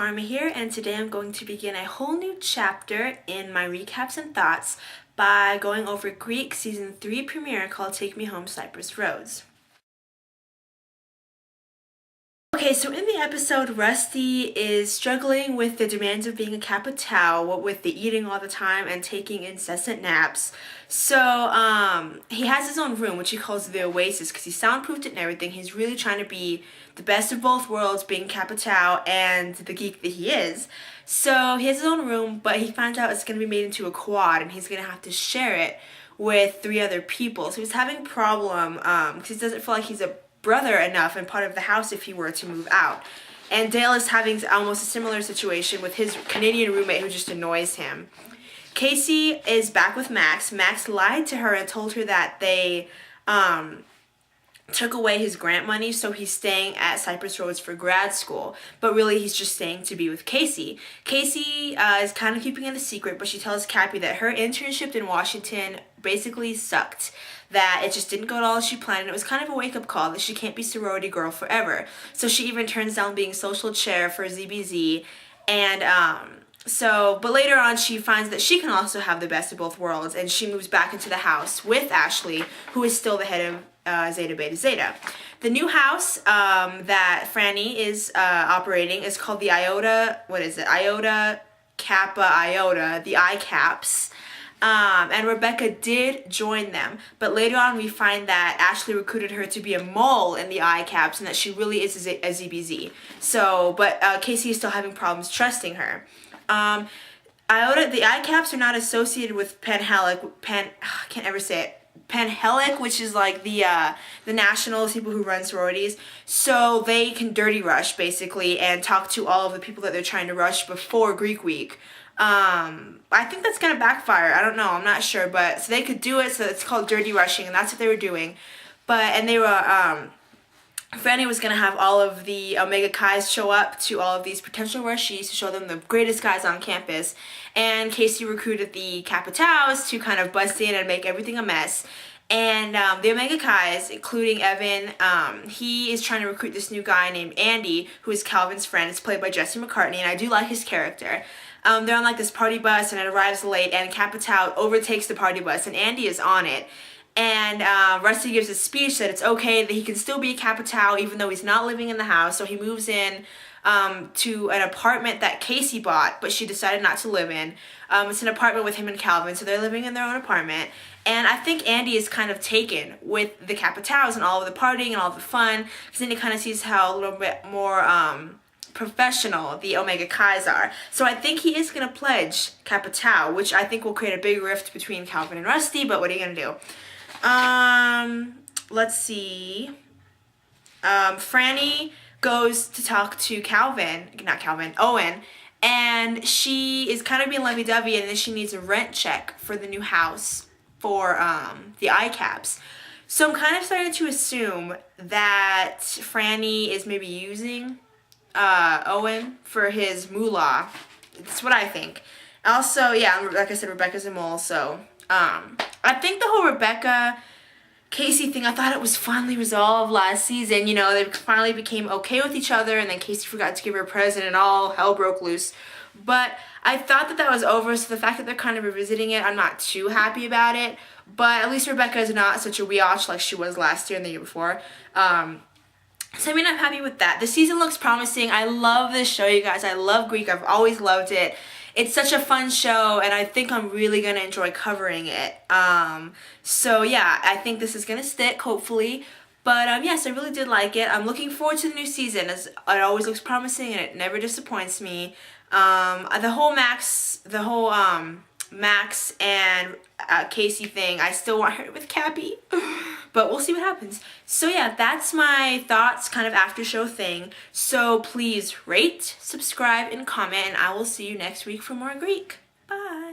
Army here, and today I'm going to begin a whole new chapter in my recaps and thoughts by going over Greek Season 3 premiere called Take Me Home, Cypress Roads. Okay, so in the episode, Rusty is struggling with the demands of being a Kappa Tau, with the eating all the time and taking incessant naps. So, he has his own room, which he calls the Oasis, because he's soundproofed it and everything. He's really trying to be the best of both worlds, being Kappa Tau and the geek that he is. So, he has his own room, but he finds out it's going to be made into a quad, and he's going to have to share it with 3 other people. So, he's having a problem, because he doesn't feel like he's a brother enough and part of the house if he were to move out. And Dale is having almost a similar situation with his Canadian roommate who just annoys him. Casey is back with Max. Max lied to her and told her that they took away his grant money, so he's staying at Cypress Roads for grad school, but really he's just staying to be with Casey. Casey is kind of keeping it a secret, but she tells Cappie that her internship in Washington basically sucked, that it just didn't go at all as she planned, and it was kind of a wake-up call that she can't be sorority girl forever. So she even turns down being social chair for ZBZ, and but later on she finds that she can also have the best of both worlds, and she moves back into the house with Ashleigh, who is still the head of Zeta Beta Zeta. The new house that Frannie is operating is called the Ioda, Ioda, Kappa, Ioda, the I-Caps. And Rebecca did join them, but later on we find that Ashleigh recruited her to be a mole in the I-Caps and that she really is a ZBZ. So, but Casey is still having problems trusting her. Ioda, the I-Caps are not associated with Panhellenic, I can't ever say it. Panhellenic, which is like the nationals, people who run sororities, so they can dirty rush basically and talk to all of the people that they're trying to rush before Greek week. I think that's gonna backfire. I don't know. I'm not sure, but so they could do it. So it's called dirty rushing, and that's what they were doing. And they were Frannie was gonna have all of the Omega Chi's show up to all of these potential rushies to show them the greatest guys on campus. And Casey recruited the Kappa Taus to kind of bust in and make everything a mess. And the Omega Chi's, including Evan, he is trying to recruit this new guy named Andy, who is Calvin's friend. It's played by Jesse McCartney, and I do like his character. They're on like this party bus, and it arrives late, and Kappa Tau overtakes the party bus, and Andy is on it. And Rusty gives a speech that it's okay, that he can still be Kappa Tau even though he's not living in the house. So he moves in to an apartment that Casey bought, but she decided not to live in. It's an apartment with him and Calvin, so they're living in their own apartment. And I think Andy is kind of taken with the Kappa Taus and all of the partying and all of the fun, because then he kind of sees how a little bit more professional the Omega Chi's are. So I think he is going to pledge Kappa Tau, which I think will create a big rift between Calvin and Rusty, but what are you going to do? Let's see. Frannie goes to talk to Owen, and she is kind of being lovey-dovey, and then she needs a rent check for the new house for the I-Caps. So I'm kind of starting to assume that Frannie is maybe using Owen for his moolah. That's what I think. Also, yeah, like I said, Rebecca's a mole, so I think the whole Rebecca Casey thing, I thought it was finally resolved last season. You know, they finally became okay with each other, and then Casey forgot to give her a present and all hell broke loose. But I thought that was over, so the fact that they're kind of revisiting it, I'm not too happy about it. But at least Rebecca is not such a biatch like she was last year and the year before. So I mean, I'm happy with that. The season looks promising. I love this show, you guys. I love Greek. I've always loved it. It's such a fun show, and I think I'm really going to enjoy covering it. So yeah, I think this is going to stick, hopefully. But yes, I really did like it. I'm looking forward to the new season, as it always looks promising, and it never disappoints me. The whole Max and Casey thing, I still want her with Cappie, but we'll see what happens. So yeah, that's my thoughts, kind of after show thing. So please rate, subscribe, and comment, and I will see you next week for more Greek. Bye.